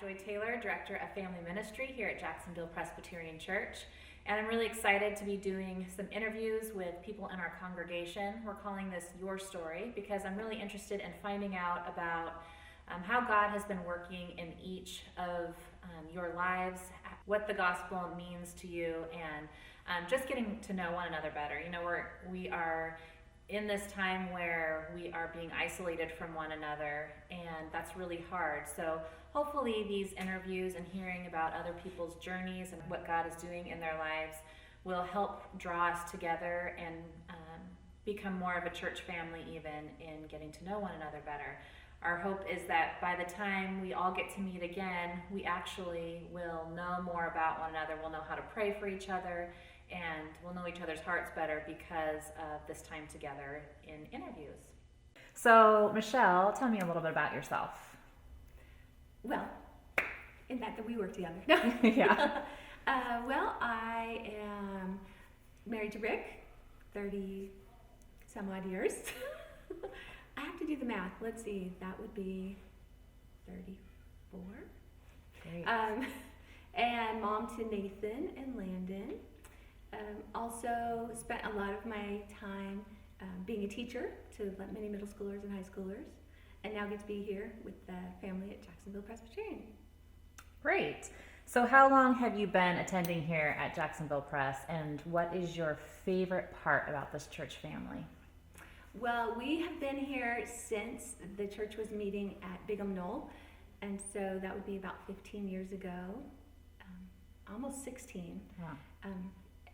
Joy Taylor, Director of Family Ministry here at Jacksonville Presbyterian Church. And I'm really excited to be doing some interviews with people in our congregation. We're calling this Your Story because I'm really interested in finding out about how God has been working in each of your lives, what the gospel means to you, and just getting to know one another better. You know, we are in this time where we are being isolated from one another, and that's really hard. So hopefully these interviews and hearing about other people's journeys and what God is doing in their lives will help draw us together and become more of a church family, even in getting to know one another better. Our hope is that by the time we all get to meet again, we actually will know more about one another. We'll know how to pray for each other, and we'll know each other's hearts better because of this time together in interviews. So, Michele, tell me a little bit about yourself. Well, in that we work together. Yeah. Well, I am married to Rick, 30 some odd years. I have to do the math. Let's see, that would be 34. Great. And mom to Nathan and Landon. Also spent a lot of my time being a teacher to many middle schoolers and high schoolers, and now get to be here with the family at Jacksonville Presbyterian. Great. So how long have you been attending here at Jacksonville Press, and what is your favorite part about this church family? Well, we have been here since the church was meeting at Bigham Knoll, and so that would be about 15 years ago, almost 16. Wow.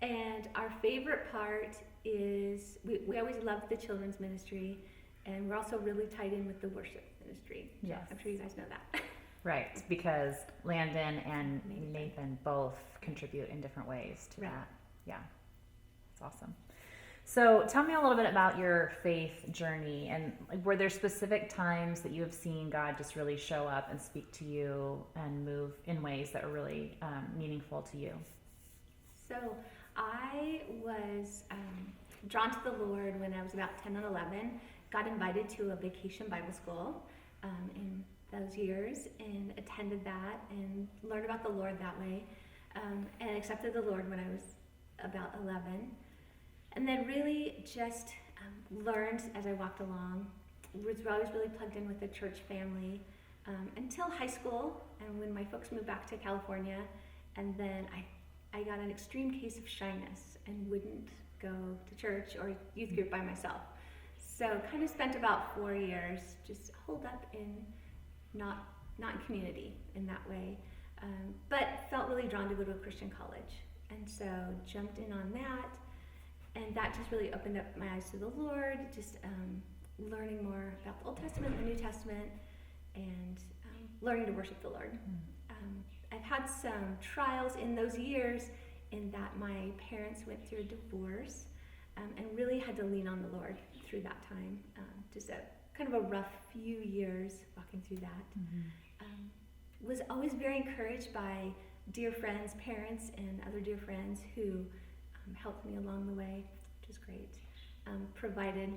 And our favorite part is we always loved the children's ministry, and we're also really tied in with the worship ministry. Yes. I'm sure you guys know that. Right, because Landon and Nathan both contribute in different ways to that. Yeah, it's awesome. So tell me a little bit about your faith journey, and were there specific times that you have seen God just really show up and speak to you and move in ways that are really meaningful to you? So I was drawn to the Lord when I was about 10 and 11. Got invited to a vacation Bible school in those years and attended that and learned about the Lord that way, and accepted the Lord when I was about 11. And then really just learned as I walked along. Was always really plugged in with the church family until high school, and when my folks moved back to California, and then I got an extreme case of shyness and wouldn't go to church or youth group by myself. So kind of spent about 4 years just holed up in not in community in that way, but felt really drawn to go to a Christian college, and so jumped in on that, and that just really opened up my eyes to the Lord, just learning more about the Old Testament, the New Testament, and learning to worship the Lord. I've had some trials in those years in that my parents went through a divorce, and really had to lean on the Lord through that time. Just a kind of a rough few years walking through that. Was always very encouraged by dear friends, parents, and other dear friends who helped me along the way, which is great. Provided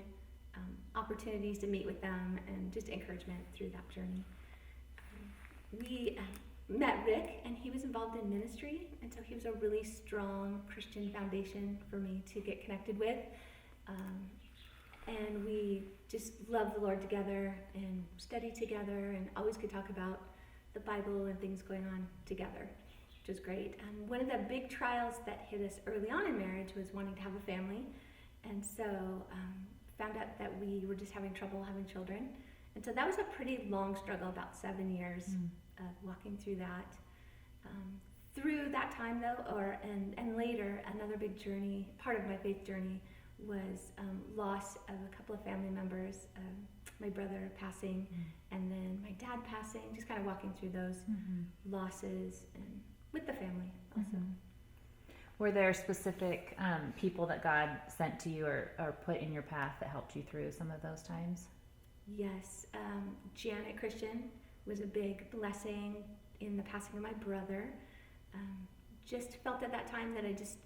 opportunities to meet with them and just encouragement through that journey. We met Rick, and he was involved in ministry, and so he was a really strong Christian foundation for me to get connected with. And we just loved the Lord together and studied together and always could talk about the Bible and things going on together, which was great. One of the big trials that hit us early on in marriage was wanting to have a family, and so found out that we were just having trouble having children. And so that was a pretty long struggle, about 7 years of walking through that. Through that time though, and later, another big journey, part of my faith journey, was loss of a couple of family members, my brother passing, and then my dad passing, just kind of walking through those losses and with the family also. Were there specific people that God sent to you or put in your path that helped you through some of those times? Yes, Janet Christian was a big blessing in the passing of my brother. Just felt at that time that I just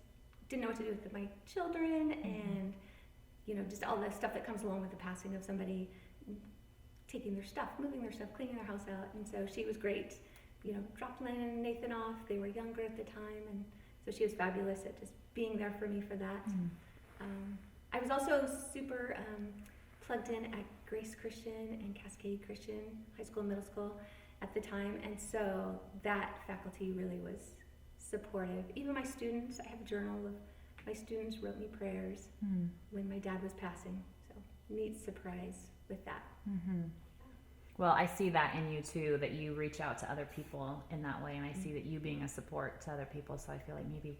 didn't know what to do with my children, and just all the stuff that comes along with the passing of somebody, taking their stuff, moving their stuff, cleaning their house out. And so she was great dropped Lynn and Nathan off. They were younger at the time, and so she was fabulous at just being there for me for that. I was also super plugged in at Grace Christian and Cascade Christian High School and Middle School at the time, and so that faculty really was supportive. Even my students, I have a journal of my students wrote me prayers when my dad was passing, so neat surprise with that. Well, I see that in you too, that you reach out to other people in that way, and I see that you being a support to other people, so I feel like maybe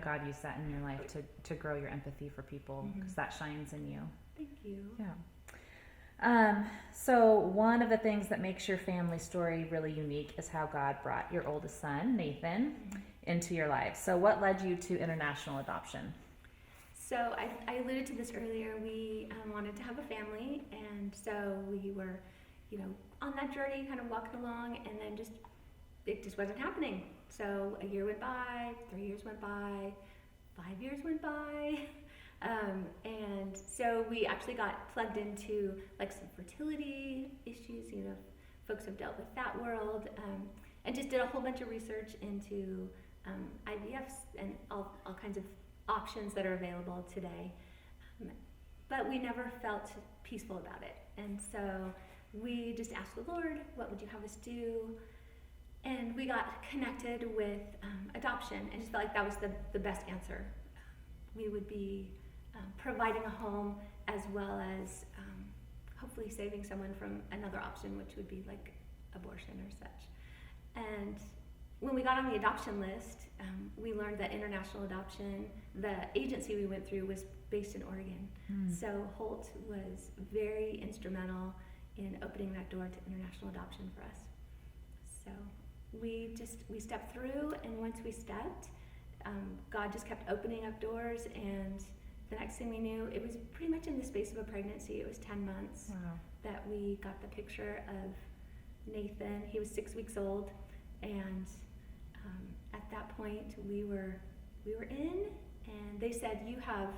God used that in your life to grow your empathy for people, because that shines in you. Thank you. Yeah. So one of the things that makes your family story really unique is how God brought your oldest son, Nathan, into your life. So what led you to international adoption? So I alluded to this earlier. We wanted to have a family, and so we were, on that journey, kind of walking along, and then it just wasn't happening. So a year went by, 3 years went by, 5 years went by. And so we actually got plugged into like some fertility issues, folks have dealt with that world, and just did a whole bunch of research into IVFs and all kinds of options that are available today. But we never felt peaceful about it. And so we just asked the Lord, what would you have us do? And we got connected with adoption, and just felt like that was the best answer. We would be providing a home, as well as hopefully saving someone from another option, which would be like abortion or such. And when we got on the adoption list, we learned that international adoption, the agency we went through, was based in Oregon. So Holt was very instrumental in opening that door to international adoption for us. So we stepped through, and once we stepped, God just kept opening up doors, and the next thing we knew, it was pretty much in the space of a pregnancy. It was 10 months that we got the picture of Nathan. He was 6 weeks old, and at that point we were in, and they said, you have,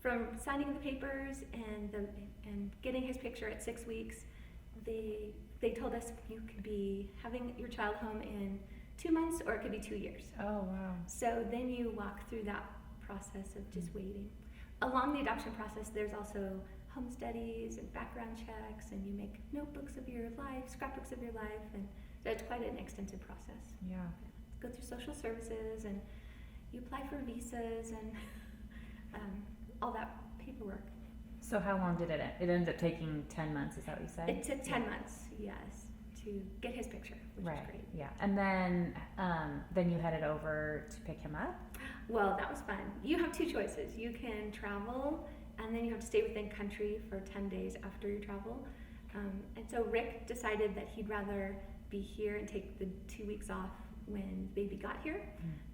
from signing the papers and getting his picture at 6 weeks, they told us you could be having your child home in 2 months, or it could be 2 years. Oh, wow. So then you walk through that process of just waiting. Along the adoption process, there's also home studies and background checks, and you make notebooks of your life, scrapbooks of your life, and so it's quite an extensive process. Yeah. Go through social services, and you apply for visas and all that paperwork. So how long did it end? It ended up taking 10 months, is that what you said? It took 10 months, yes, to get his picture, which was great. Yeah. And then you headed over to pick him up? Well, that was fun. You have two choices. You can travel, and then you have to stay within country for 10 days after you travel. And so Rick decided that he'd rather be here and take the 2 weeks off when baby got here.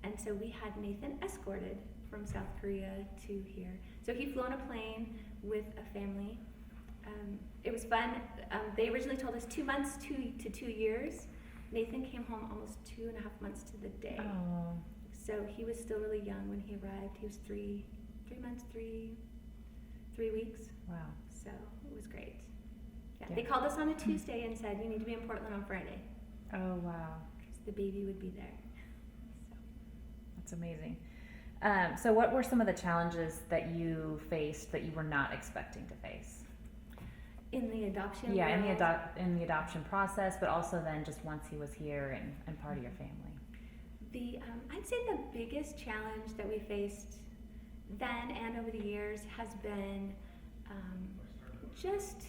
And so we had Nathan escorted from South Korea to here. So he flew on a plane with a family. It was fun. They originally told us 2 months to 2 years. Nathan came home almost 2.5 months to the day. Oh. So he was still really young when he arrived. He was 3 months, 3 weeks. Wow. So it was great. Yeah. Yeah. They called us on a Tuesday and said, you need to be in Portland on Friday. Oh, wow. Because the baby would be there. So. That's amazing. So what were some of the challenges that you faced that you were not expecting to face? In the adoption Yeah, world, in the adoption process, but also then just once he was here and part of your family. I'd say the biggest challenge that we faced then and over the years has been just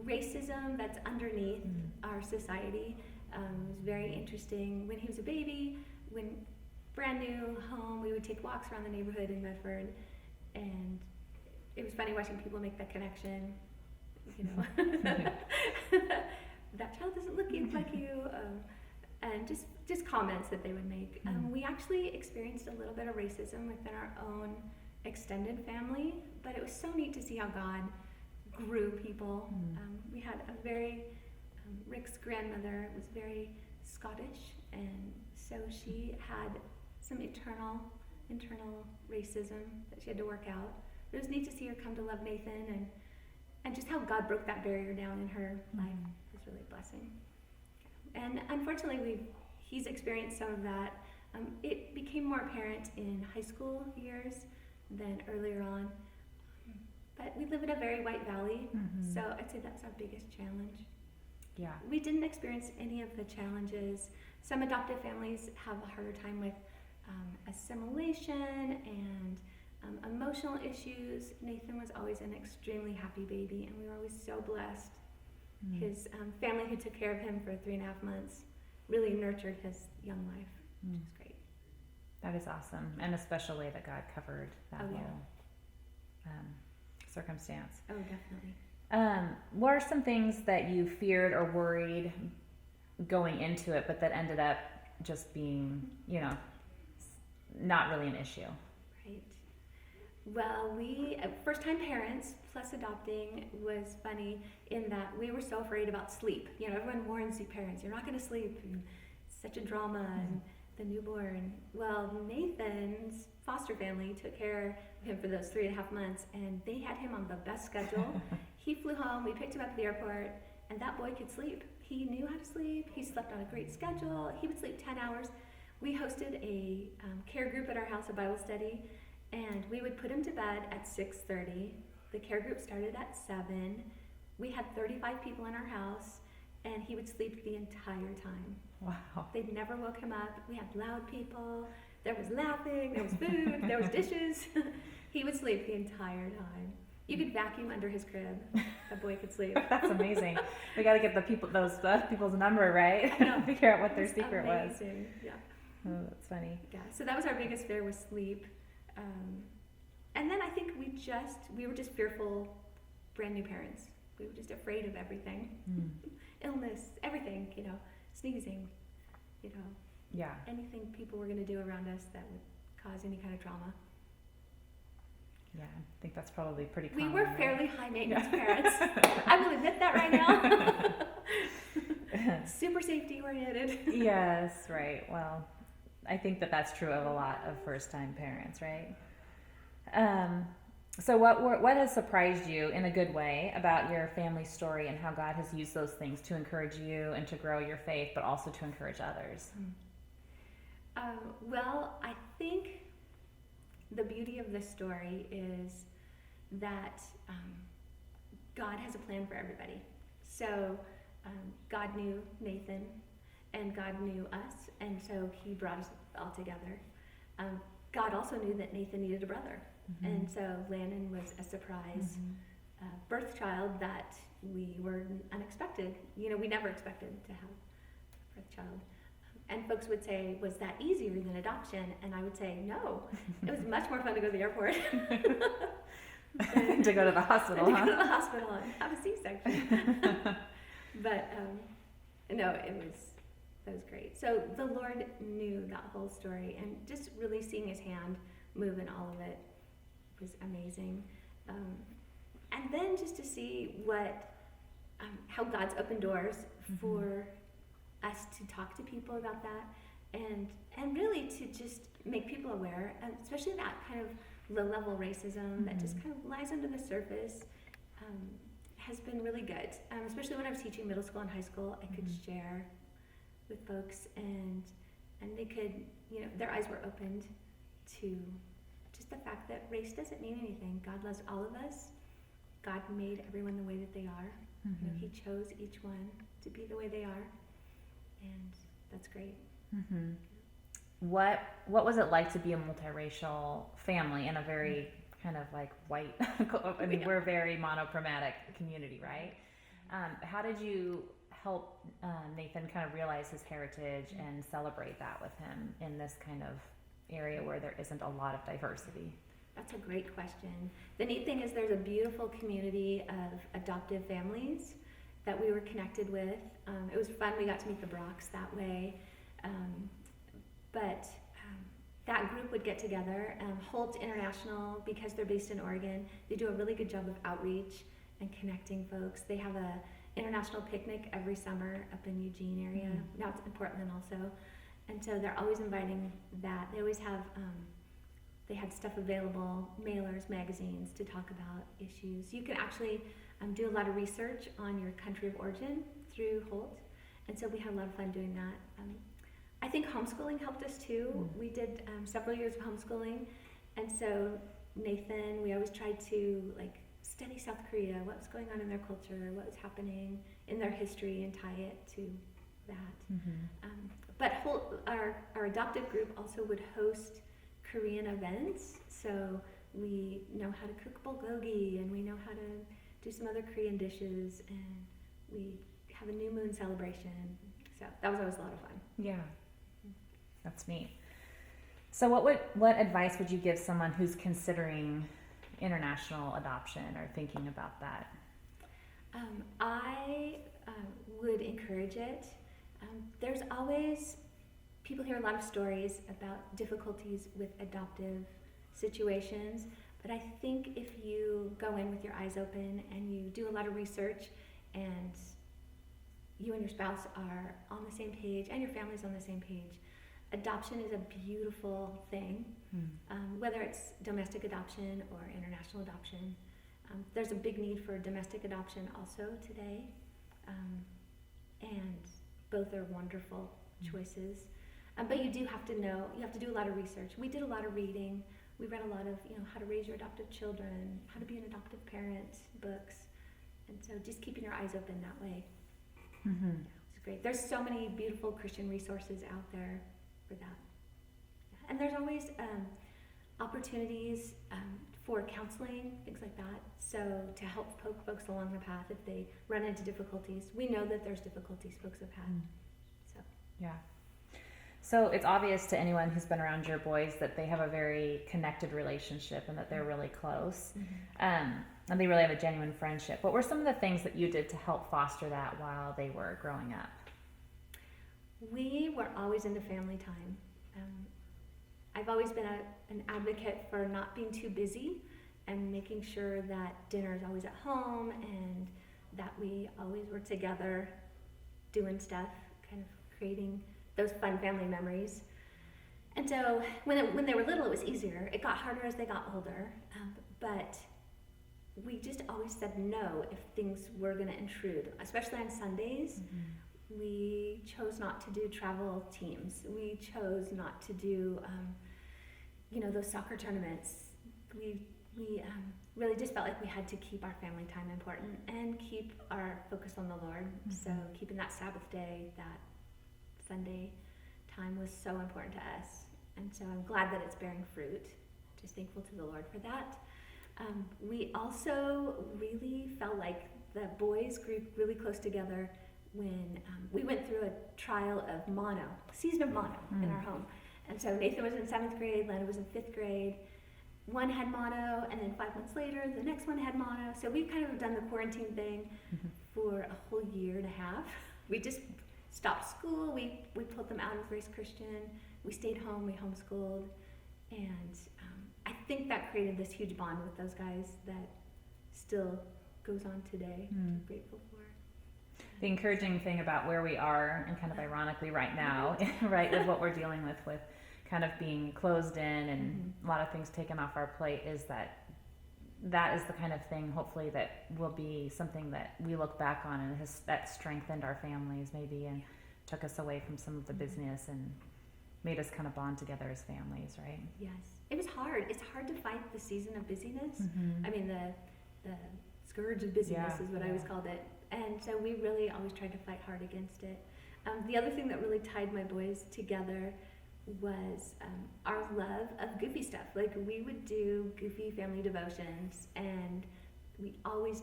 racism that's underneath our society. It was very interesting when he was a baby, when brand new home, we would take walks around the neighborhood in Medford, and it was funny watching people make that connection, that child doesn't look like you, and just comments that they would make. We actually experienced a little bit of racism within our own extended family, but it was so neat to see how God grew people. We had Rick's grandmother was very Scottish, and so she had some internal racism that she had to work out. It was neat to see her come to love Nathan, and just how God broke that barrier down in her life was really a blessing. And unfortunately, he's experienced some of that. It became more apparent in high school years than earlier on. But we live in a very white valley, so I'd say that's our biggest challenge. Yeah. We didn't experience any of the challenges. Some adoptive families have a harder time with assimilation and emotional issues. Nathan was always an extremely happy baby, and we were always so blessed. His family, who took care of him for 3.5 months, really nurtured his young life, which is great. That is awesome, and a special way that God covered that whole circumstance. Oh, definitely. What are some things that you feared or worried going into it, but that ended up just being, not really an issue? Right. Well, we, first-time parents plus adopting was funny in that we were so afraid about sleep. Everyone warns you parents, you're not going to sleep. And it's such a drama, and the newborn. Well, Nathan's foster family took care of him for those 3.5 months, and they had him on the best schedule. He flew home, we picked him up at the airport, and that boy could sleep. He knew how to sleep. He slept on a great schedule. He would sleep 10 hours. We hosted a care group at our house, a Bible study, and we would put him to bed at 6:30. The care group started at 7. We had 35 people in our house, and he would sleep the entire time. Wow. They never woke him up. We had loud people. There was laughing. There was food. There was dishes. He would sleep the entire time. You could vacuum under his crib. The boy could sleep. That's amazing. We got to get those people's number right. I know. Figure out what their secret was. Yeah. Oh, that's funny. Yeah. So that was our biggest fear, was sleep. And then I think we were just fearful, brand new parents. We were just afraid of everything. Illness, everything, sneezing, Yeah. anything people were going to do around us that would cause any kind of trauma. Yeah, I think that's probably pretty We common. were right? fairly high maintenance parents. I will admit that right now. Super safety oriented. Yes, right. Well, I think that's true of a lot of first-time parents, right? So what has surprised you in a good way about your family story, and how God has used those things to encourage you and to grow your faith, but also to encourage others? Well, I think the beauty of this story is that God has a plan for everybody. So God knew Nathan, and God knew us, and so he brought us all together. God also knew that Nathan needed a brother, and so Landon was a surprise birth child that we were unexpected. We never expected to have a birth child. And folks would say, was that easier than adoption? And I would say, no. It was much more fun to go to the airport. To go to the hospital, to go to the hospital and have a C-section. But no, that was great. So the Lord knew that whole story, and just really seeing his hand move in all of it was amazing. And then just to see how God's opened doors for us to talk to people about that, and really to just make people aware, and especially that kind of low-level racism that just kind of lies under the surface, has been really good. Especially when I was teaching middle school and high school, I could share with folks, and they could, their eyes were opened to just the fact that race doesn't mean anything. God loves all of us. God made everyone the way that they are. He chose each one to be the way they are, and that's great. What was it like to be a multiracial family in a very kind of like white, we're a very monochromatic community, right? How did you help Nathan kind of realize his heritage and celebrate that with him in this kind of area where there isn't a lot of diversity? That's a great question. The neat thing is there's a beautiful community of adoptive families that we were connected with. It was fun. We got to meet the Brocks that way. But that group would get together. Holt International, because they're based in Oregon, they do a really good job of outreach and connecting folks. They have a international picnic every summer up in Eugene area. Now it's in Portland also. And so they're always inviting that. They always have, they had stuff available, mailers, magazines to talk about issues. You can actually do a lot of research on your country of origin through Holt. And so we had a lot of fun doing that. I think homeschooling helped us too. We did several years of homeschooling. And so Nathan, we always tried to like study South Korea, what was going on in their culture, what was happening in their history, and tie it to that. But our adopted group also would host Korean events. So we know how to cook bulgogi, and we know how to do some other Korean dishes, and we have a new moon celebration. So that was always a lot of fun. Yeah, that's neat. So what advice would you give someone who's considering international adoption or thinking about that? I would encourage it. There's always, people hear a lot of stories about difficulties with adoptive situations, but I think if you go in with your eyes open and you do a lot of research, and you and your spouse are on the same page and your family's on the same page, adoption is a beautiful thing. Whether it's domestic adoption or international adoption. There's a big need for domestic adoption also today, and both are wonderful choices. But you do have to know, you have to do a lot of research. We did a lot of reading. We read a lot of, how to raise your adoptive children, how to be an adoptive parent, books. And so just keeping your eyes open that way. It's great. There's so many beautiful Christian resources out there for that. And there's always opportunities for counseling, things like that. So to help poke folks along the path if they run into difficulties. We know that there's difficulties folks have had. So yeah. So it's obvious to anyone who's been around your boys that they have a very connected relationship and that they're really close. And they really have a genuine friendship. What were some of the things that you did to help foster that while they were growing up? We were always into family time. I've always been an advocate for not being too busy and making sure that dinner is always at home and that we always were together doing stuff, kind of creating those fun family memories. And so when they were little, it was easier. It got harder as they got older, but we just always said no if things were going to intrude, especially on Sundays. We chose not to do travel teams. We chose not to do, those soccer tournaments. We really just felt like we had to keep our family time important and keep our focus on the Lord. So keeping that Sabbath day, that Sunday time was so important to us. And so I'm glad that it's bearing fruit. Just thankful to the Lord for that. We also really felt like the boys grew really close together when we went through a trial of mono, season of mono in our home. And so Nathan was in 7th grade, Lana was in 5th grade. One had mono, and then 5 months later, the next one had mono. So we've kind of done the quarantine thing for a whole year and a half. We just stopped school, we pulled them out of Grace Christian, we stayed home, we homeschooled, and I think that created this huge bond with those guys that still goes on today, which I'm grateful for. The encouraging thing about where we are, and kind of ironically right now, right, with what we're dealing with kind of being closed in and a lot of things taken off our plate, is that is the kind of thing, hopefully, that will be something that we look back on and that strengthened our families maybe and took us away from some of the business and made us kind of bond together as families, right? Yes. It was hard. It's hard to fight the season of busyness. I mean, the scourge of busyness is what I always called it. And so we really always tried to fight hard against it. The other thing that really tied my boys together was our love of goofy stuff. Like, we would do goofy family devotions, and we always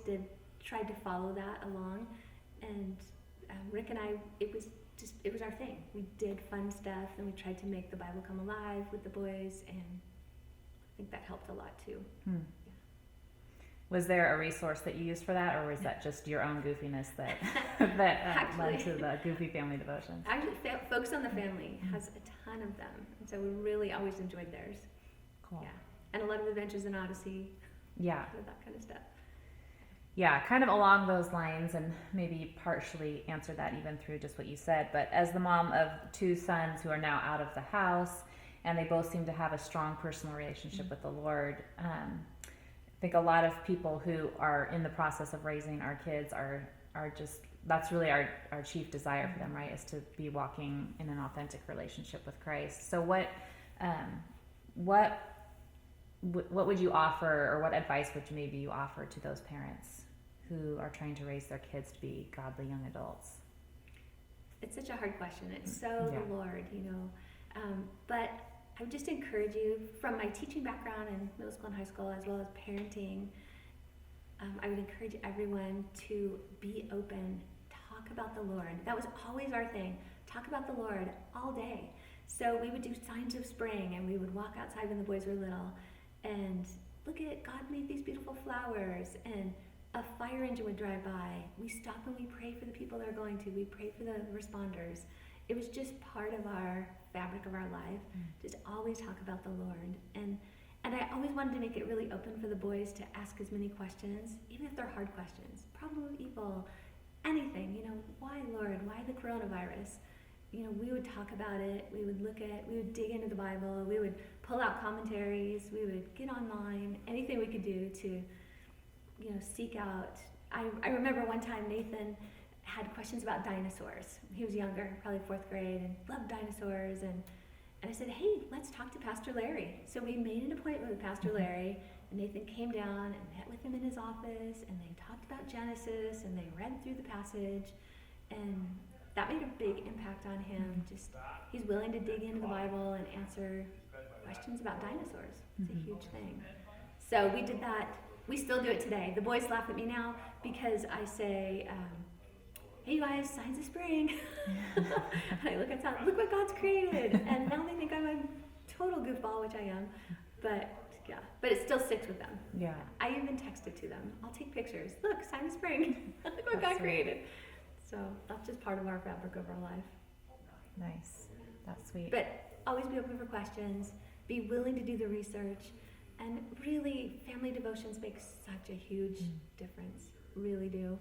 tried to follow that along. And Rick and I, it was our thing. We did fun stuff, and we tried to make the Bible come alive with the boys, and I think that helped a lot too. Was there a resource that you used for that, or was that just your own goofiness that led to the goofy family devotions? Actually, Focus on the Family has a ton of them, and so we really always enjoyed theirs. Cool. Yeah, and a lot of Adventures in Odyssey. Yeah. That kind of stuff. Yeah, kind of along those lines, and maybe partially answer that even through just what you said, but as the mom of 2 sons who are now out of the house, and they both seem to have a strong personal relationship with the Lord, I think a lot of people who are in the process of raising our kids are just that's really our chief desire for them, right? Is to be walking in an authentic relationship with Christ. So what would you offer, or what advice would maybe you offer to those parents who are trying to raise their kids to be godly young adults? It's such a hard question. It's so Yeah. the Lord, but I would just encourage you, from my teaching background in middle school and high school, as well as parenting, I would encourage everyone to be open, talk about the Lord. That was always our thing. Talk about the Lord all day. So we would do signs of spring, and we would walk outside when the boys were little and look at, God made these beautiful flowers, and a fire engine would drive by. We stop and we pray for the people that are going to. We pray for the responders. It was just part of our fabric of our life. Just always talk about the Lord. And I always wanted to make it really open for the boys to ask as many questions, even if they're hard questions. Problem of evil, anything, why, Lord? Why the coronavirus? We would talk about it. We would dig into the Bible. We would pull out commentaries. We would get online, anything we could do to, seek out. I remember one time Nathan had questions about dinosaurs. He was younger, probably 4th grade, and loved dinosaurs. And I said, hey, let's talk to Pastor Larry. So we made an appointment with Pastor Larry, and Nathan came down and met with him in his office, and they talked about Genesis, and they read through the passage, and that made a big impact on him. Just, he's willing to dig into the Bible and answer questions about dinosaurs. It's a huge thing. So we did that. We still do it today. The boys laugh at me now because I say, hey, you guys, signs of spring. And I look outside, look what God's created. And now they think I'm a total goofball, which I am. But yeah, but it still sticks with them. Yeah. I even text it to them. I'll take pictures. Look, sign of spring. Look what God created. So that's just part of our fabric of our life. Nice. That's sweet. But always be open for questions. Be willing to do the research. And really, family devotions make such a huge difference. Really do.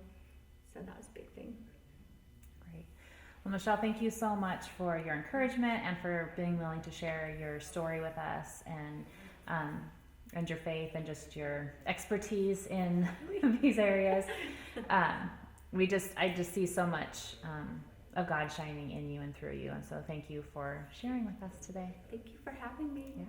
So that was a big thing. Great. Well, Michele, thank you so much for your encouragement and for being willing to share your story with us, and your faith and just your expertise in these areas. I just see so much of God shining in you and through you, and so thank you for sharing with us today. Thank you for having me. Yeah.